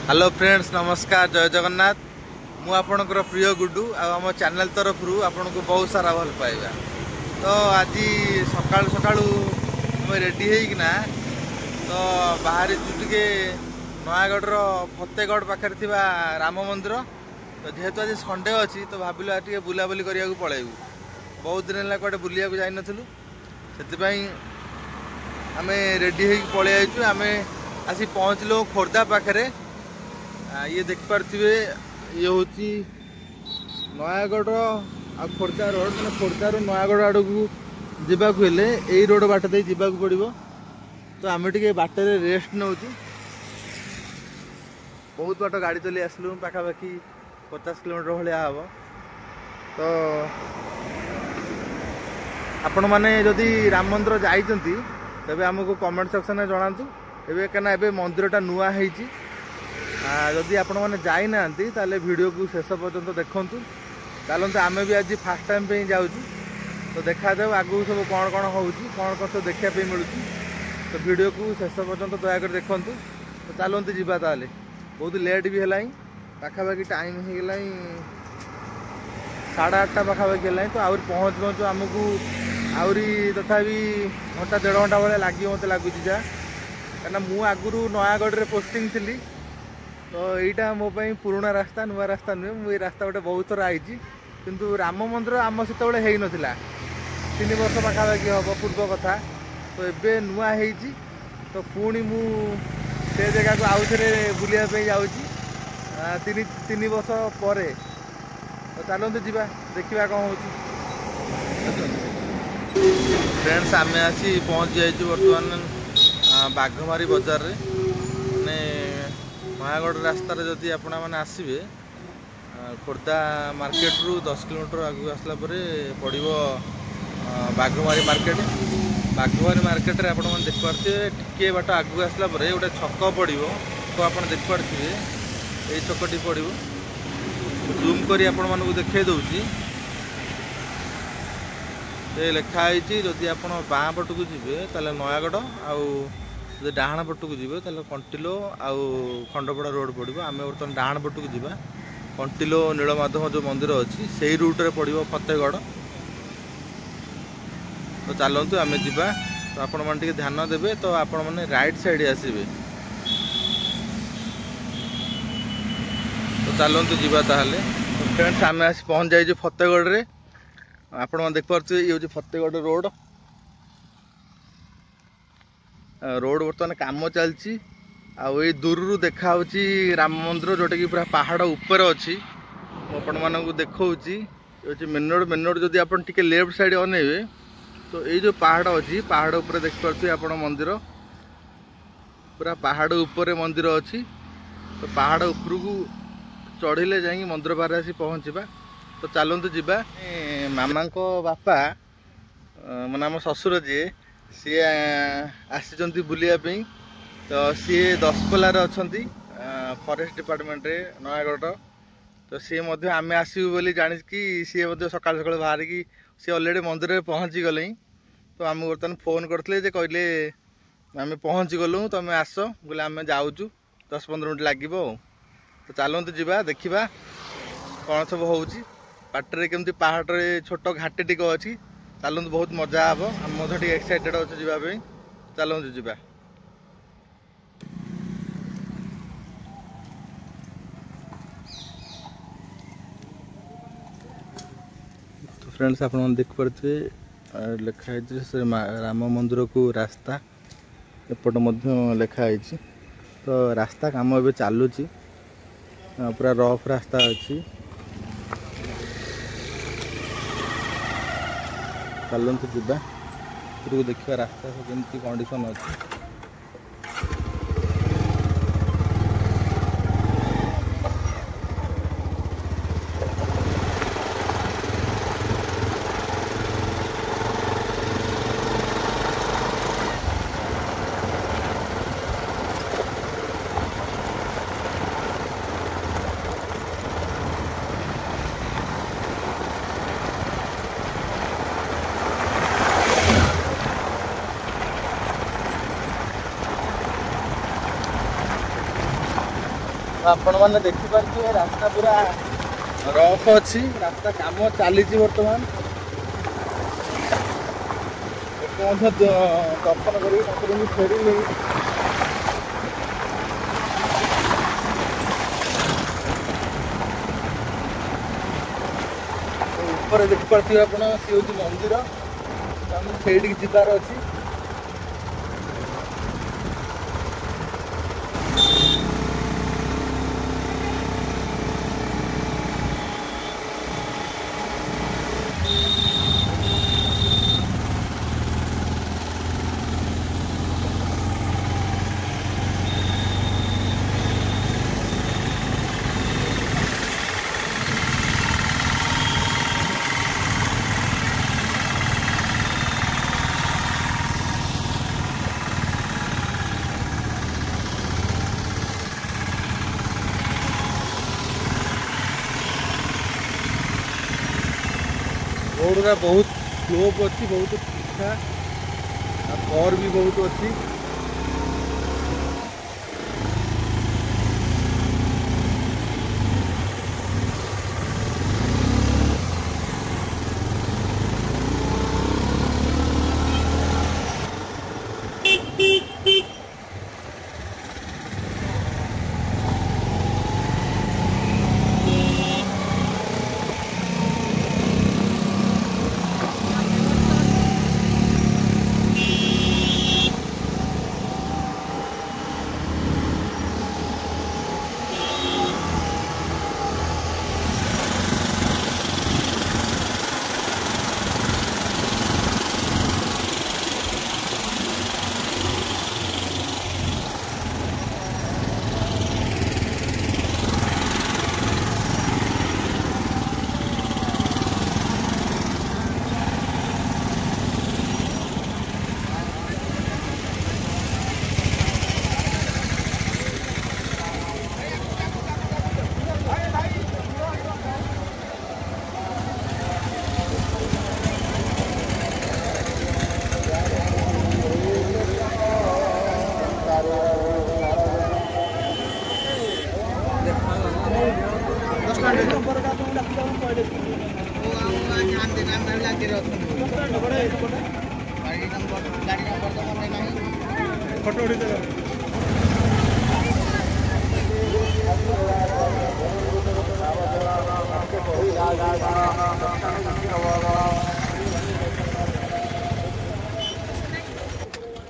Hello friends नमस्कार जय जगन्नाथ मु आपणकर प्रिय गुड्डू आम चैनल तरफ आपन को बहुत सारा भल पाइबा। तो आज सकाल सकाल रेडी होना तो बाहर टे नयागढ़ फतेगढ़ पाखे राम मंदिर। तो जेहेतु आज संडे अच्छी तो भाविलु आज बुलाबुली करने पलैबू। बहुत दिन है कड़े बुलिया जाइनु से आम रेडी हो पलि आईचु। आम आसी पहुँचलु खोर्धा पाखे। ये देखिपे ये हूँ नयागढ़ आ खोर्धा रोड मैंने खोर्धार नयागढ़ आड़ को जावाक यही रोड बाट दे जावाक पड़ो। तो आम टे बाटर रेस्ट नौ बहुत बाट गाड़ी चली आसलु पाखापाखि 50 किलोमीटर भाया हम। तो आपण मैंने जदि राम मंदिर जाइछंती तबे हमको कमेंट सेक्शन में जनातु। एबे कना एबे मंदिरटा नुआ ହେଇଛି। जदि आपण मैंने जाई नांती ताले वीडियो को शेष पर्यंत देखंतु। चलते आम भी आज फास्ट टाइम पे जाऊँ तो देखा जाऊ आगू सब कौन कौन होउची कौन कौन सब देखा मिलूँ। तो वीडियो को शेष पर्यंत दयाकर देखंतु। तो चलते जीवा ताले बहुत लेट भी है पाखापाखि टाइम हो गला 8:30 पाखापाखि है। तो आउरी पहुँच पहुँचू आमको आउरी तथापि घंटा 1.5 घंटा भाई लगे मत लगुच जा कहीं मु आगुरी नयागढ़ में पोस्टिंग थी। तो यहाँ मो पुराना रास्ता नुआ रास्ता नुहे मुझे रास्ता गोटे बहुत थर आई किंतु राम मंदिर आम से हो ना 3 वर्ष पाखापाखि हम पूर्व कथा। तो एबे नुआ है तो पुणी मु से जगह को आउ थे बुलायापी जाऊँ 3 वर्ष पर। तो चलते जीवा देखा कौन हो। फ्रेंड्स आम आसी पहुँच जाइए बर्तमान बाघमारी बजार रे। माने नयागढ़ रास्तार जदि आपण मैंने आसबे खोर्धा मार्केट रु 10 किलोमीटर आगू आसला पड़ो बाघमारी मार्केट। बाघमारी मार्केट रे आपण मैंने देखिपे टिके बाट आगू आसला गोटे छक पड़ो। तो आप देखिपे यही छकटी पड़ो। जूम करी आपण मानू देखे दूची लिखाई जदि आप बाँ पट को जी नयागढ़ आउ डाण पट को जी कंटिलो आउ खंडपड़ा रोड पड़ो। आम बर्तमान डाण पट को जी कंटिलो नीलमाधव जो मंदिर अच्छी से रूट्रे पड़ो फतेगढ़। तो चलतु आम जा। तो आपण मैंने ध्यान देवे तो आपण मैंने राइट साइड आसबे। तो चलतु जा। तो फ्रेंड्स आम आसी पहुँच जाइए फतेगढ़ रे। आपण मैंने देखिपे ये हूँ फतेगढ़ रोड। रोड बर्तमान काम चलती आई दूर देखा राम मंदिर जोटा कि पूरा पहाड़ ऊपर अच्छी आपण मानक देखा मेन रोड। मेन रोड जदि आप लेफ्ट साइड अनेबे तो ये जो पहाड़ अच्छी पहाड़ ऊपर देखिपे आप मंदिर पूरा पहाड़ ऊपर मंदिर अच्छी। तो पहाड़ ऊपर को चढ़ले जा मंदिर बाहर आसी पहुँचवा। तो चलतु जीवा। मामा को बापा माने आम ससुर जी सी आसी बुलायापी। तो सी दशपल्लार अच्छा फरेस्ट डिपार्टमेंट रे नयागढ़। तो सी आम आसबू बोली जानी कि सी सकाल सकाल बाहर की सी अलरेडी मंदिर में पहुँची गले। तो आम बर्तमान फोन करते कहले आम पहुँची गलु तुम आस बोले आम जाऊँ 10-15 मिनट लगे। तो चलतु जीवा देखा कौन सब हो बाटर केमती पहाड़ छोट घाटी टिक अच्छी। चलतु बहुत मजा हम आम मत एक्साइटेड अच्छे जावाई। चलतु जीवा। तो फ्रेंड्स आप देखिपे लिखाई से राम मंदिर को रास्ता एपट लिखाई। तो रास्ता काम ए चलुची पूरा रफ रास्ता अच्छी। चलतु जा देखा रास्ता केमती कंडीशन अच्छी। आपण मैंने देखिपे रास्ता पूरा रफ अच्छी रास्ता काम चली बर्तमान दर्शन कर ठाकुर फेरिले ऊपर देखिपे आप सी हूँ मंदिर से जीवार अच्छी रोड बहुत स्लोप अच्छी बहुत तीखा और भी बहुत अच्छी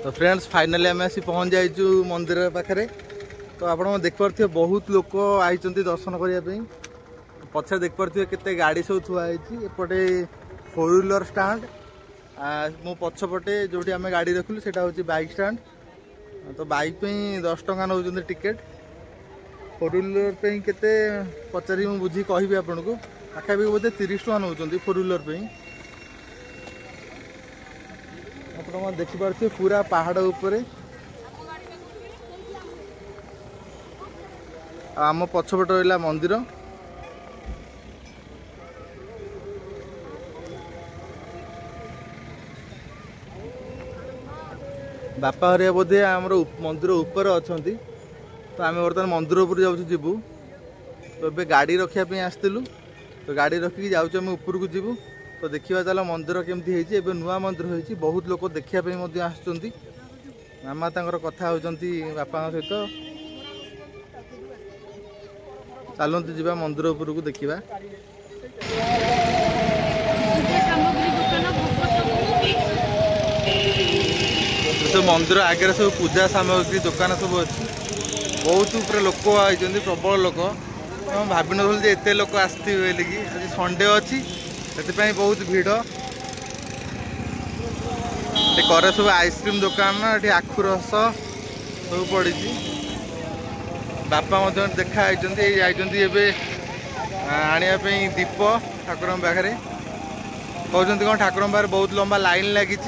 तो फ्रेंड्स फाइनाली आम आसी पहुँच जाइचु मंदिर पाखे तो आप देखिपे बहुत लोक आई दर्शन करने पछे देखिपे केते गाड़ी सब थुआई एपटे 4 व्हीलर स्टाण्ड मो पछपटे जो आम गाड़ी रखिलु से हूँ बाइक स्टाण्ड तो बाइक पे 10 टंका नौ टिकेट 4 व्हीलर पे केते पचारि बुझी कहि आपन को पाखापी बोधे 30 टंका नौ 4 व्हीलर पे आप देखिपे पूरा पहाड़ उपरे आम पछपट रहा मंदिर बापा हरिया बोधे आमर मंदिर ऊपर अच्छा तो आम बर्तमान मंदिर उपर जाबू तो ये गाड़ी रखापी आसलु तो गाड़ी रखिकी जाऊँ ऊपर को जीवु तो देखा चलो मंदिर केमती है नुआ मंदिर होती बहुत लोग देखापी आसुँच मामा कथा होती बापा सहित चलते जावा मंदिर उपर को देखा तो मंदिर आगे सब पूजा सामग्री दुकान सब अच्छी बहुत ऊपर लोक आई प्रबल लोक भाव नी एत लोक आसवे आज संडे अच्छी से बहुत भिड़ करे सब आइसक्रीम दुकान ये आखु रस सब पड़ी बापा देखा आई आने दीप ठाकुर पाखे कहते कौन ठाकुर पाखे बहुत लंबा लाइन लगी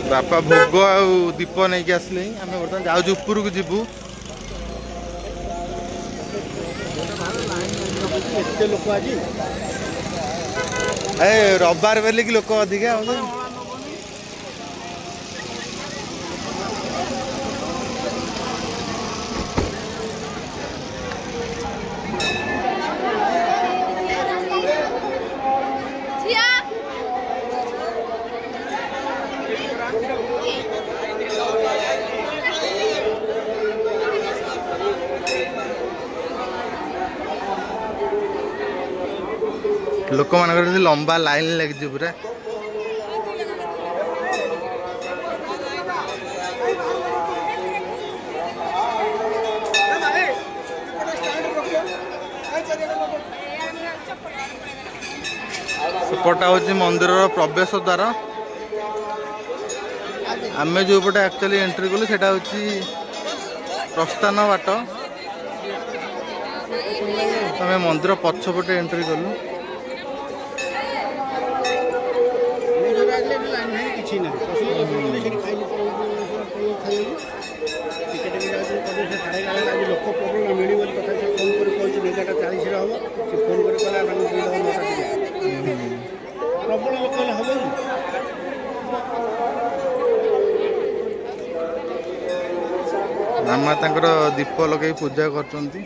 बापा भोग आ दीप नहीं आसले आम बर्तमान जाऊँ ऊपर को जीवु लोक आज ए रविवार बेले कि लोक अधिका लोक मान लंबा लाइन लगी पूरा सेपटा हूँ मंदिर प्रवेश द्वार आम जो पटे एक्चुअली एंट्री कलु से प्रस्थान बाट आम मंदिर पछपटे एंट्री कलु किसी ना आज लोक प्रबल मिल कथा से फोन कर 11:40 हम से फोन कर प्रबल लोक हम मामा तांकर दीप लगे पूजा करचंती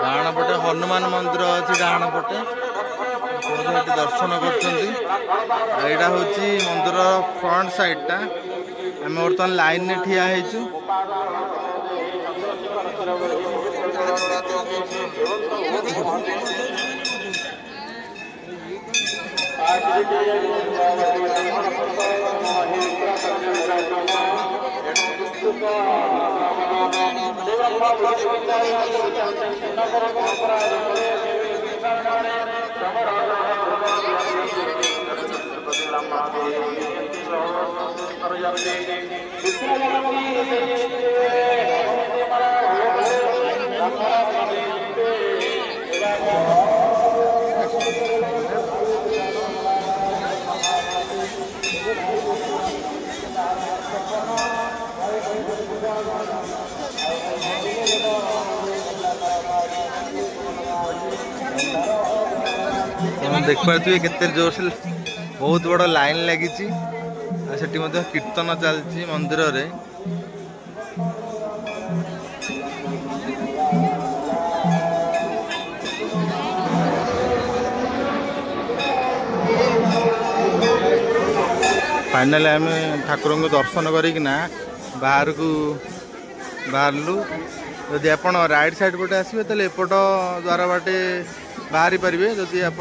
डाण पटे हनुमान मंदिर अच्छी डाण पटे दर्शन करचंती एटा होची मंदिर फ्रंट साइड टा आम बर्तमान लाइन ने ठिया हेचु देख पारे केते जोर से बहुत बड़ लाइन लगी कीर्तन चलती मंदिर रे फाइनल आम ठाकुर को दर्शन करना बाहर को बाहरलु जदि आप राइट साइड पटे आसबे तो एपट द्वार बाटे बाहरी पारे जदि आप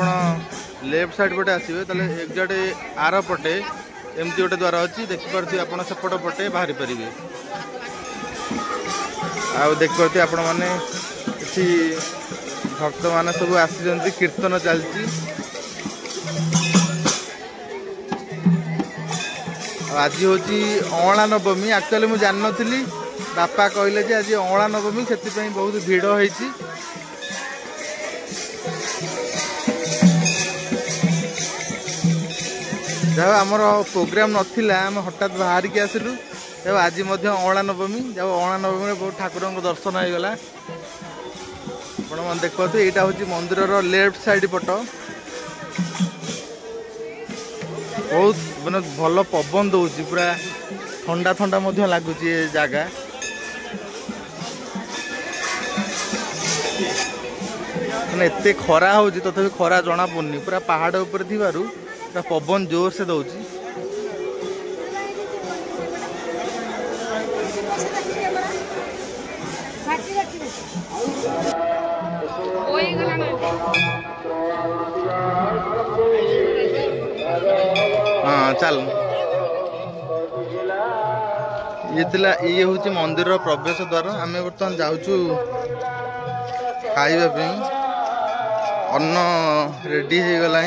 लेफ्ट साइड पटे आसबे तो एक्जाक्ट आर पटे एमती गोटे द्वार अच्छी देखिपे आप सेपट पटे बाहरी पारे देखिपे आपण मैंने भक्त मैंने सब आसी कीर्तन चलती आज हूँ अँला नवमी एक्चुअली मुझे जान नी बापा कहले जे आज अँला नवमी से बहुत भिड़ होती जब आमर प्रोग्राम नाला आम हठात बाहर की आसलु जब आज अँला नवमी जब अँला नवमी बहुत ठाकुर दर्शन हो गला आप देखते यहाँ हूँ मंदिर लेफ्ट साइड पट बहुत माने भल पवन दौर पूरा ठंडा ठंडा लगुच जगह मैंने एत खरा हो तथा खरा जना पड़नी पूरा पहाड़ उपर थी पवन जोर से दौर हाँ चल ये हूँ मंदिर प्रवेश द्वार आम बर्तमान जाऊँ खाइबा अन्न रेडी हो गला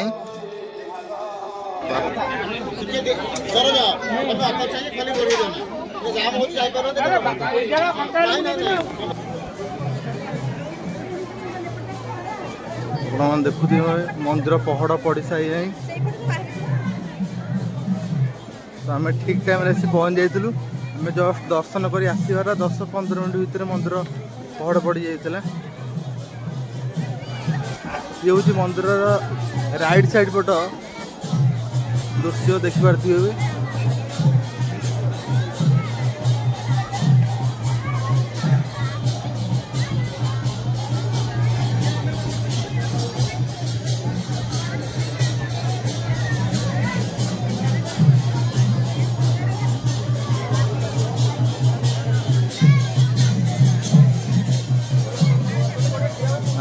ଆପଣ ଦେଖୁଥିବେ मंदिर पहड़ पड़ सारे तो आम ठीक टाइम आसी पहुँच जाइलु आम जस्ट दर्शन कर आसबार 10-15 मिनट भितर मंदिर पहड़ पड़ जाता ये हूँ मंदिर राइट साइड पट दृश्य देखिपारे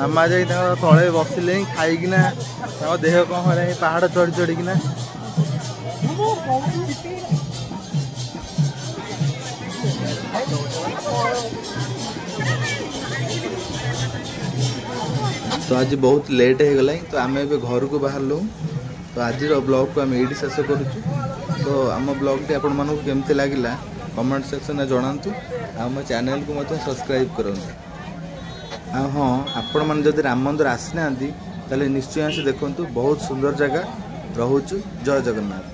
आमा जा तले बसिले खाईकिना देह कौन है पहाड़ चढ़ी चढ़ीकिना तो आज बहुत लेट हो गला तो आम ए घर को बाहर लूँ तो आज ब्लॉग को आम ये शेष करुचु तो आम ब्लॉग टी आपण मानक केमती लगिला कमेंट सेक्शन में जनातु आम चैनल को मत सब्सक्राइब करूँ हाँ आपण मैंने जब राम मंदिर आसी ना निश्चय आसी देखु बहुत सुंदर जगह रोचु जय जगन्नाथ।